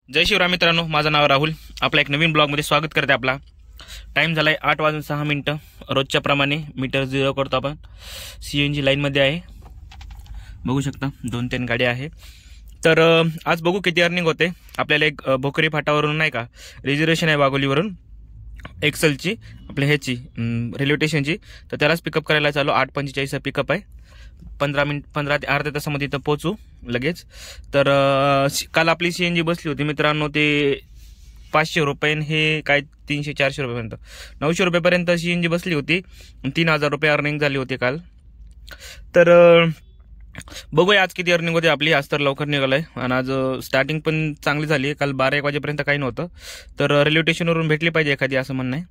जय शिवराम मित्रांनो, माझं नाव राहुल. आपला एक नवीन ब्लॉगमध्ये स्वागत करते. आपला टाइम झालाय 8:06. रोजच्या प्रमाणे मीटर 0 करतो आपण. CNG लाईनमध्ये आहे, बघू शकता 2-3 गाड्या आहे. तर आज बघू किती अर्निंग होते. आपल्याला एक भोकरी फाटावरून नाही का रिझर्वेशन आहे वाघोलीवरून एक्सेलची, आपल्या ह्याची रेल्वे स्टेशनची. तर त्यालाच पिकअप करायला चालू. 8:45 पिकअप आहे. 15 ते अर्ध्या तासामध्ये इथं पोहोचू लगेच. तर काल आपली CNG बसली होती मित्रांनो, ते 500 रुपये हे काय 300-400 रुपयेपर्यंत 900 रुपयेपर्यंत CNG बसली होती. 3000 रुपये अर्निंग झाली होती काल. तर बघूया आज किती अर्निंग होते आपली. आज तर लवकर निघालंय आणि आज स्टार्टिंग पण चांगली झाली. काल 12-1 वाजेपर्यंत काही नव्हतं. तर रेल्वे स्टेशनवरून भेटली पाहिजे एखादी, असं म्हणणं आहे.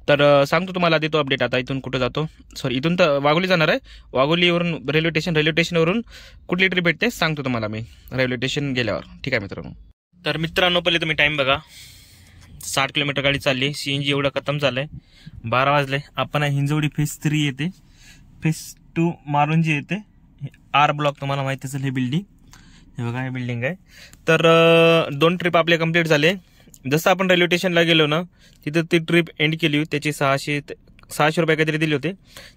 तर सांगतो तुम्हाला, देतो अपडेट. आता इथून कुठं जातो, सॉरी इथून तर वाघोली जाणार आहे. वाघोलीवरून रेल्वे स्टेशनवरून कुठली ट्रिप भेटते सांगतो तुम्हाला मी रेल्वे स्टेशन गेल्यावर. ठीक आहे मित्रांनो. तर मित्रांनो, पहिले तुम्ही टाइम बघा. 60 किलोमीटर गाडी चालली. CNG एवढं खतम झालंय. 12 वाजले. आपण हिंजवडी फेज 3 येते, फेज 2 मारुंजी येते. R ब्लॉक तुम्हाला माहिती असेल, हे बिल्डिंग, हे बघा हे बिल्डिंग आहे. तर 2 ट्रिप आपले कंप्लीट झाले. जसं आपण रेल्वे स्टेशनला गेलो ना, तिथं ती ट्रिप एंड केली. त्याची 600 रुपये काहीतरी दिले होते.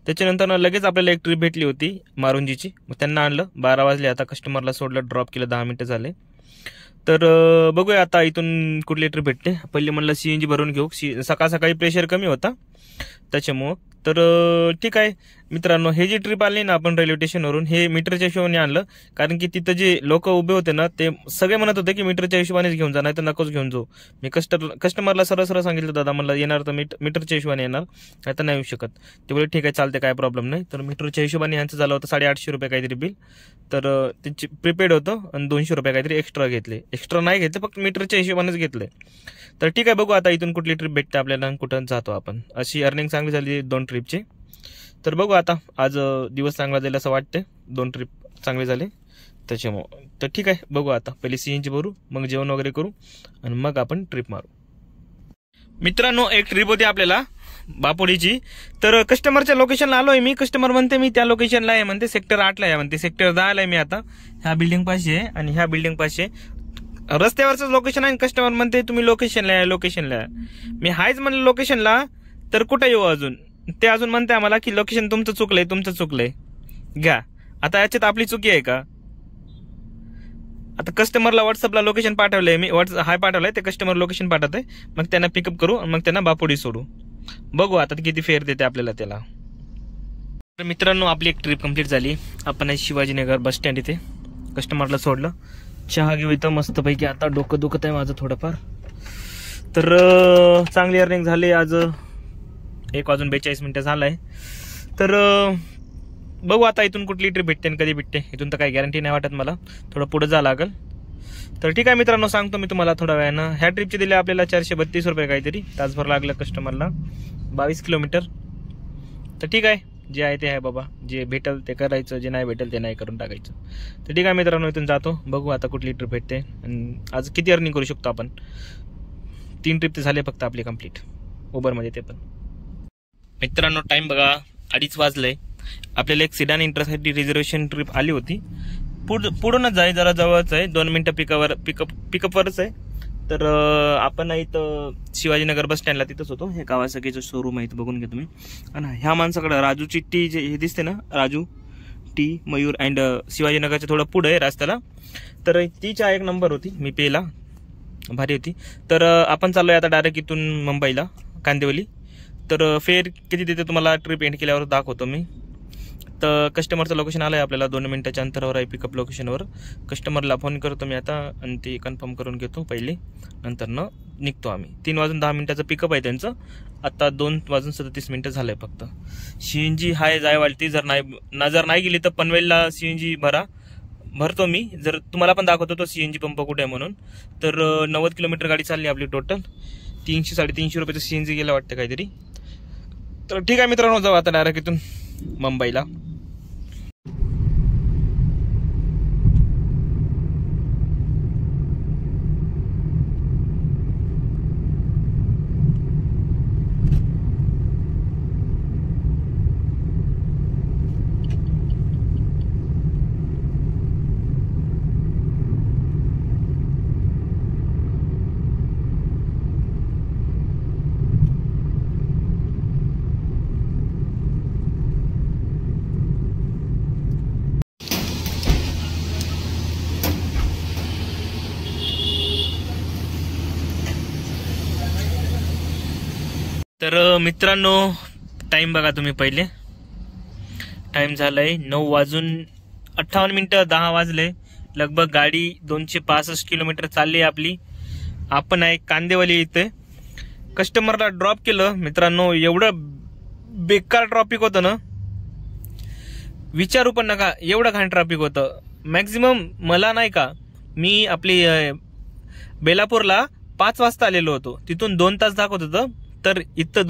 त्याच्यानंतर लगेच आपल्याला एक ट्रिप भेटली होती मारुंजीची. मग त्यांना आणलं. 12 वाजले. आता कस्टमरला सोडलं, ड्रॉप केलं. 10 मिनिटं झाले. तर बघूया आता इथून कुठली ट्रिप भेटते. पहिले म्हणलं CNG भरून घेऊ. सकाळ सकाळी प्रेशर कमी होता त्याच्यामुळं. तर ठीक आहे मित्रांनो, हे जी ट्रिप आली ना आपण रेल्वे स्टेशनवरून, हे मीटरच्या हिशोबाने आणलं. कारण की तिथं जे लोक उभे होते ना, ते सगळे म्हणत होते की मीटरच्या हिशोबानेच घेऊन जा, नाही तर नकोच घेऊन जाऊ. मी कस्टमरला सरळ सांगितलं, दादा म्हणलं येणार तर मीटरच्या हिशोबाने येणार, नाही तर नाही येऊ शकत. ते बोलले ठीक आहे चालते, काय प्रॉब्लेम नाही. तर मीटरच्या हिशोबाने यांचं झालं होतं 850 रुपये काहीतरी बिल. तर त्यांची प्रिपेड होतं आणि 200 रुपये काहीतरी एक्स्ट्रा घेतले. एक्स्ट्रा नाही घेतले, फक्त मीटरच्या हिशोबानेच घेतले. तर ठीक आहे, बघू आता इथून कुठली ट्रिप भेटते आपल्याला, कुठं जातो आपण. अशी अर्निंग चांगली झाली 2 ट्रिपची. तर बघू आता, आज दिवस चांगला जाईल असं वाटते. 2 ट्रिप चांगले झाले त्याच्यामुळं. तर ठीक आहे, बघू आता. पहिले CNG भरू, मग जेवण वगैरे करू आणि मग आपण ट्रिप मारू. मित्रांनो, एक ट्रिप होती आपल्याला बापोडीची. तर कस्टमरच्या लोकेशनला आलोय मी. कस्टमर म्हणते मी त्या लोकेशनला आहे, म्हणते सेक्टर 8ला आहे, म्हणते सेक्टर 10ला आहे मी आता. ह्या बिल्डिंग पाशी आहे आणि ह्या बिल्डिंग पाशी रस्त्यावरच लोकेशन आहे. कस्टमर म्हणते तुम्ही लोकेशनला आहे. मी हायच म्हणलं लोकेशनला, तर कुठं येऊ अजून. ते अजून म्हणते आम्हाला की लोकेशन तुमचं चुकलंय घ्या. आता याच्यात आपली चुकी आहे का? आता कस्टमरला व्हॉट्सअपला लोकेशन पाठवलंय मी, हाय पाठवलंय, ते कस्टमर लोकेशन पाठवतंय. मग त्यांना पिकअप करू आणि मग त्यांना बापोडी सोडू. बघू आता किती फेअर देते आपल्याला त्याला. तर मित्रांनो, आपली एक ट्रिप कंप्लीट झाली. आपण शिवाजीनगर बस स्टँड इथे कस्टमरला सोडलं. चहा घेऊ इथं मस्तपैकी. आता डोकं दुखत आहे माझं थोडंफार. तर चांगली अर्निंग झाली आज. 1:42 झालाय. तर बघू आता इथून कुठली ट्रिप भेटते आणि कधी भेटते. इथून तर काही गॅरंटी नाही वाटत मला, थोडं पुढे जावं लागेल. तर ठीक आहे मित्रांनो, सांगतो मी तुम्हाला थोड्या वेळानं. ह्या ट्रिपचे दिले आपल्याला 432 रुपये काहीतरी. तासभर लागलं कस्टमरला. 22 किलोमीटर. तर ठीक आहे, जे आहे ते आहे बाबा. जे भेटेल ते करायचं, जे नाही भेटेल ते नाही करून टाकायचं. तर ठीक आहे मित्रांनो, इथून जातो. बघू आता कुठली ट्रिप भेटते आणि आज किती अर्निंग करू शकतो आपण. 3 ट्रिप ते झाले फक्त आपली कंप्लीट उबरमध्ये, ते पण. मित्रांनो, टाइम बघा 2:30 वाजले. आपल्याला एक सिडान इंटरसिटी रिझर्वेशन ट्रिप आली होती. पुढूनच आहे, जरा जवळच आहे. 2 मिनिटं पिकअपवरच आहे. तर आपण इथं शिवाजीनगर बस स्टँडला तिथंच होतो. हे कावासाकीचं शोरूम आहे, इथं बघून घ्या तुम्ही. आणि ह्या माणसाकडे राजूची टी जे हे दिसते ना, राजू टी मयूर अँड शिवाजीनगरच्या थोडं पुढे आहे रस्त्याला. तर ती चहा 1 नंबर होती, मी पेला, भारी होती. तर आपण चाललोय आता डायरेक्ट इथून मुंबईला, कांदिवली. तर फेअर किती देते तुम्हाला ट्रिप एंड केल्यावर दाखवतो मी. तर कस्टमरचं लोकेशन आलं आहे आपल्याला. 2 मिनिटाच्या अंतरावर आहे पिकअप लोकेशनवर. कस्टमरला फोन करतो मी आता आणि ते कन्फर्म करून घेतो पहिले, नंतर निघतो आम्ही. 3:10 पिकअप आहे त्यांचं. आता 2:37 झालं आहे फक्त. CNG हाय जायवालती. जर नाही गेली तर पनवेलला CNG भरतो मी. जर तुम्हाला पण दाखवतो तो CNG पंप कुठे आहे म्हणून. तर 90 किलोमीटर गाडी चालली आपली टोटल. 300-350 रुपयाचं CNG गेलं वाटतं काहीतरी. तर ठीक आहे मित्रांनो, जाऊ आता डायरेक्ट इथून मुंबईला. तर मित्रांनो, टाइम बघा तुम्ही पहिले. टाइम झालाय 9:58 10 वाजले. लगभग गाडी 265 किलोमीटर चालली आपली. आपण आहे कांदेवाली इथे. कस्टमरला ड्रॉप केलं मित्रांनो. एवढं बेकार ट्रॅफिक होतं ना, विचारू पण नका. एवढं घाण ट्रॅफिक होतं. मॅक्झिमम मला नाही का, मी आपली बेलापूरला 5 वाजता आलेलो होतो. तिथून 2 तास दाखवत होतं. तर इथं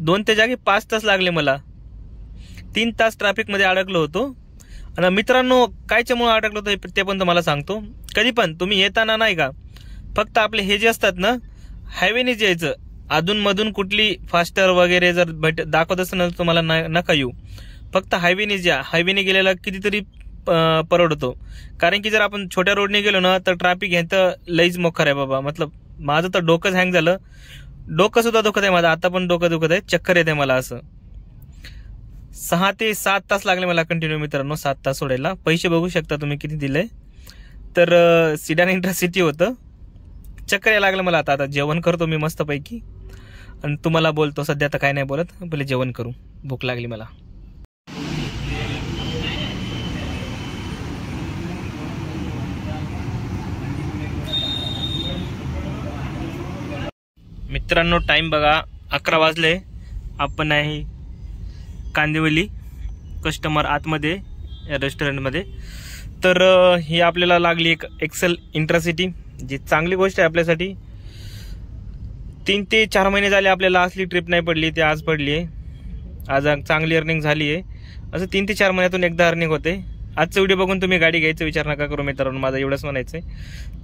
2 ते जागी 5 तास लागले मला. 3 तास ट्रॅफिक मध्ये अडकलो होतो. आणि मित्रांनो, कायच्यामुळे अडकलो होतो ते पण तुम्हाला सांगतो. कधी पण तुम्ही येताना नाही का, फक्त आपले हे जे असतात ना, हायवेने यायचं. अधूनमधून कुठली फास्टर वगैरे जर दाखवत असतं ना, तुम्हाला नका येऊ. फक्त हायवेने जा. हायवेने गेलेला कितीतरी परवडतो. कारण की जर आपण छोट्या रोडने गेलो ना, तर ट्रॅफिक ह्याचं लईच मोखर आहे बाबा. मतलब माझं तर डोकंच हँग झालं. डोकं सुद्धा दुखत आहे माझं. आता पण डोकं दुखत आहे. चक्कर येते मला. असं 6 ते 7 तास लागले मला कंटिन्यू मित्रांनो. 7 तास सोडायला. पैसे बघू शकता तुम्ही किती दिले. तर सिडान इंटरसिटी होतं. चक्कर यायला लागलं मला. आता जेवण करतो मी मस्तपैकी आणि तुम्हाला बोलतो. सध्या आता काय नाही बोलत. पहिले जेवण करू. भूक लागली मला. मित्रांनो, टाइम बघा 11 वाजले. आपण आहे कांदिवली. कस्टमर आतमध्ये या रेस्टॉरंटमध्ये. तर ही आपल्याला लागली एक एक्सेल इंटरसिटी, जी चांगली गोष्ट आहे आपल्यासाठी. 3 ते 4 महिने झाले आपल्याला असली ट्रिप नाही पडली. ती आज पडली आहे. आज चांगली अर्निंग झाली आहे. असं 3 ते 4 महिन्यातून एकदा अर्निंग होते. आजचा व्हिडिओ बघून तुम्ही गाडी घ्यायचा विचार नका करू मित्रांनो. माझं एवढंच म्हणायचं आहे.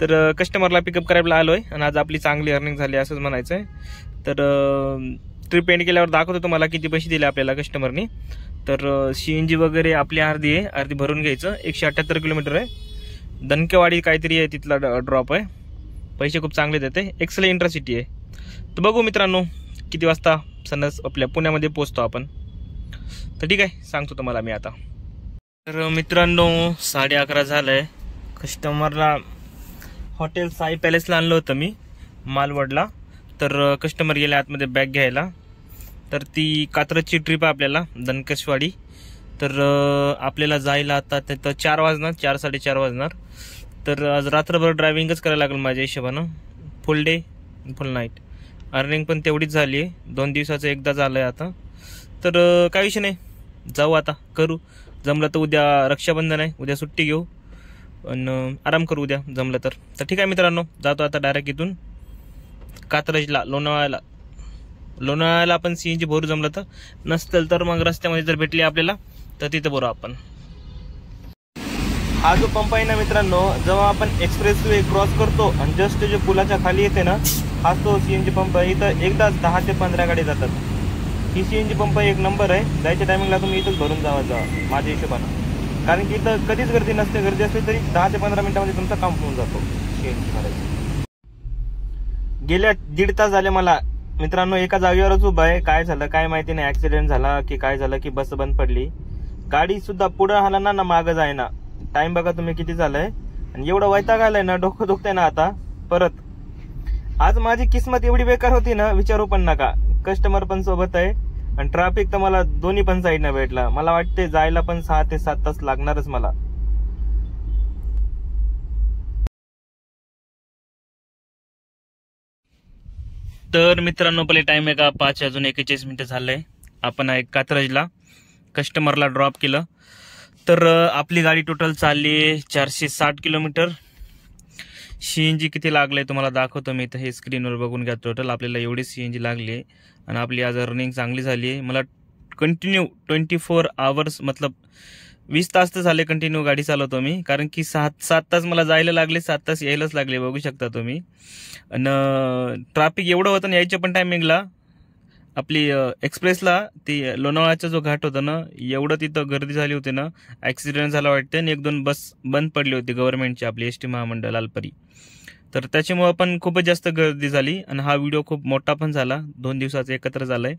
तर कस्टमरला पिकअप करायला आलोय आणि आज आपली चांगली अर्निंग झाली असंच म्हणायचं आहे. तर ट्रिप एंड केल्यावर दाखवतो तुम्हाला किती पैसे दिले आपल्याला कस्टमरनी. तर CNG वगैरे आपली अर्धी आहे. अर्धी भरून घ्यायचं. 178 किलोमीटर आहे. दणकेवाडी काहीतरी आहे, तिथला ड्रॉप आहे. पैसे खूप चांगले देते. एक्सेल इंटरसिटी आहे. तर बघू मित्रांनो किती वाजता सनस आपल्या पुण्यामध्ये पोहोचतो आपण. तर ठीक आहे, सांगतो तुम्हाला मी आता. तर मित्रांनो 11:30 झालंय. कस्टमरला हॉटेल साई पॅलेसला आणलं होतं मी मालवडला. तर कस्टमर गेले आतमध्ये बॅग घ्यायला. तर ती कात्रजची ट्रिप आहे आपल्याला, दणकेश्वाडी. तर आपल्याला जायला आता तिथं 4 वाजणार, 4 साडेचार वाजणार. तर आज रात्रभर ड्रायव्हिंगच करायला लागेल माझ्या हिशोबानं. फुल डे फुल नाईट. अर्निंग पण तेवढीच झाली आहे. 2 दिवसाचं एकदा झालं आहे आता. तर काही विषय नाही, जाऊ आता, करू. जमलं तर उद्या रक्षाबंधन आहे, उद्या सुट्टी घेऊ आणि आराम करू उद्या जमलं तर. तर ठीक आहे मित्रांनो, जातो आता डायरेक्ट इथून कात्रजला, लोणावळ्याला आपण CNG भरू जमलं तर. नसतील तर मग रस्त्यामध्ये जर भेटली आपल्याला तर तिथं भरू आपण. हा जो पंप आहे ना मित्रांनो, जेव्हा आपण एक्सप्रेस वे क्रॉस करतो आणि जस्ट जे पुलाच्या खाली येते ना, हा तो CNG पंप आहे. इथं एकदाच 10 ते 15 गाडी जातात. ही CNG पंप एक नंबर आहे. जायच्या टायमिंगला तुम्ही इथंच भरून जावा माझ्या हिशोबानं. कारण की इथं कधीच गर्दी नसते. गर्दी असली तरी 10 ते 15 मिनिटामध्ये तुमचं काम होऊन जातो CNG भरायचं. गेल्या 1.5 तास झाले मला मित्रांनो एका जागेवरच उभा आहे. काय झालं काय माहिती नाही. ऍक्सिडेंट झाला की काय झालं की बस बंद पडली. गाडी सुद्धा पुढं हलना ना मागं जायना. टाइम बघा तुम्ही किती झालंय. आणि एवढं वैताग आलाय ना, डोकं दुखतंय ना आता परत. आज माझी किस्मत एवढी बेकार होती ना, विचारू पण नका. कस्टमर पण सोबत आहे आणि ट्रॅफिक तर मला दोन्ही पण साईडनं भेटला. मला वाटते जायला पण 6 ते 7 तास लागणारच मला. तर मित्रांनो पहिले टाइम आहे का 5:41 झालंय. आपण आहे कात्रजला. कस्टमरला ड्रॉप केलं. तर आपली गाडी टोटल चालली आहे 460 किलोमीटर. CNG किती लागले तुम्हाला दाखवतो मी इथं. हे स्क्रीनवर बघून घ्या. टोटल आपल्याला एवढी CNG लागली आहे आणि आपली आज अर्निंग चांगली झाली आहे. मला कंटिन्यू 24 आवर्स मतलब 20 तास तर झाले कंटिन्यू गाडी चालवतो मी. कारण की 7 तास मला जायला लागले, 7 तास यायलाच लागले. बघू शकता तुम्ही. आणि ट्रॅफिक एवढं होतं ना यायच्या पण टायमिंगला. आपली एक्सप्रेसला ती लोणावळ्याचा जो घाट होता ना, एवढं तिथं गर्दी झाली होती ना, ऍक्सिडेंट झाला वाटते. आणि 1-2 बस बंद पडली होती गव्हर्नमेंटची, आपली ST महामंडळ लालपरी. तर त्याच्यामुळे पण खूपच जास्त गर्दी झाली आणि हा व्हिडिओ खूप मोठा पण झाला. 2 दिवसाचा एकत्र झालाय.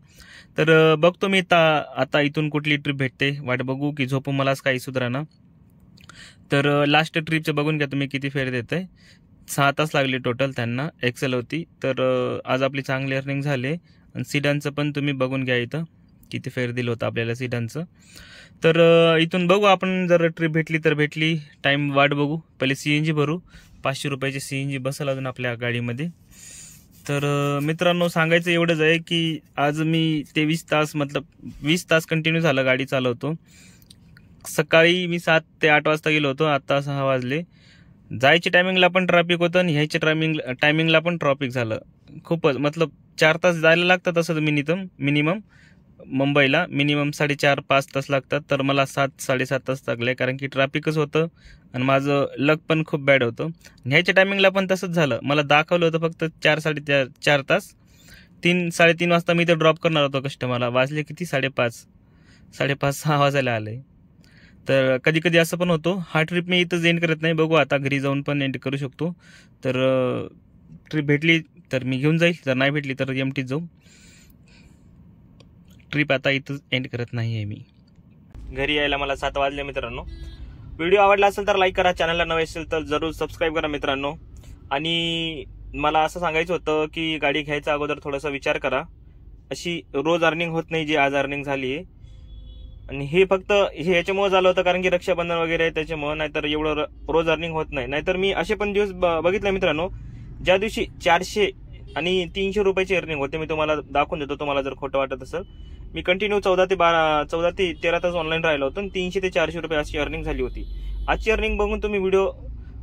तर बघतो मी आता इथून कुठली ट्रिप भेटते. वाट बघू की झोपू मलाच काही सुधारणा. तर लास्ट ट्रिपचं बघून घ्या तुम्ही किती फेर देत आहे. 6 तास लागले टोटल त्यांना. एक्सेल होती. तर आज आपली चांगली अर्निंग झाली. आणि सिडानचं पण तुम्ही बघून घ्या इथं किती फेअर दिलं होतं आपल्याला सिडानचं. तर इथून बघू आपण, जर ट्रिप भेटली तर भेटली, टाईम वाट बघू. पहिले CNG भरू, 500 रुपयाची CNG बसेल अजून आपल्या गाडीमध्ये. तर मित्रांनो सांगायचं एवढंच आहे की आज मी 23 तास 20 तास कंटिन्यू झालं गाडी चालवतो. सकाळी मी 7 ते 8 वाजता गेलो होतो, आता 6 वाजले. जायच्या टायमिंगला पण ट्रॅफिक होतं आणि ह्याच्या टायमिंगला पण ट्रॅफिक झालं. खूपच 4 तास जायला लागतात असं मिनिमम मुंबईला मिनिमम 4.5-5 तास लागतात. तर मला 7-7.5 तास लागले, कारण की ट्रॅफिकच होतं आणि माझं लक पण खूप बॅड होतं. ह्याच्या टायमिंगला पण तसंच झालं. मला दाखवलं होतं फक्त 4-4.5 तास. 3-3:30 वाजता मी इथं ड्रॉप करणार होतो कस्टमरला. वाजले किती? 5:30-6 वाजायला आले. तर कधी कधी असं पण होतो. हा ट्रिप मी इथंच एंड करत नाही, बघू आता घरी जाऊन पण एंड करू शकतो. तर ट्रिप भेटली तर मी घेऊन जाईल, जर नाही भेटली तर एमटीच जाऊ. ट्रिप आता इथंच एंड करत नाही आहे मी. घरी यायला मला 7 वाजले मित्रांनो. व्हिडिओ आवडला असेल तर लाईक करा, चॅनलला नवे असेल तर जरूर सबस्क्राईब करा मित्रांनो. आणि मला असं सांगायचं होतं की गाडी घ्यायचा अगोदर थोडासा विचार करा. अशी रोज अर्निंग होत नाही जी आज अर्निंग झाली आहे. आणि हे फक्त याच्यामुळे झालं होतं कारण की रक्षाबंधन वगैरे आहे त्याच्यामुळे, नाहीतर एवढं रोज अर्निंग होत नाही. नाहीतर मी असे पण दिवस बघितले मित्रांनो ज्या दिवशी 400 आणि 300 रुपयाची अर्निंग होते. मी तुम्हाला दाखवून देतो, तुम्हाला जर खोटं वाटत असेल. मी कंटिन्यू 14 ते 13 तास ऑनलाईन राहिलो होतो आणि 300 ते 400 रुपये अशी अर्निंग झाली होती. आजची अर्निंग बघून तुम्ही व्हिडिओ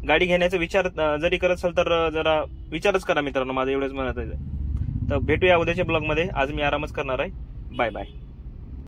गाडी घेण्याचा विचार जरी करत असाल तर जरा विचारच करा मित्रांनो, माझं एवढंच म्हणत आहे. तर भेटूया उद्याच्या ब्लॉगमध्ये. आज मी आरामच करणार आहे. Bye bye.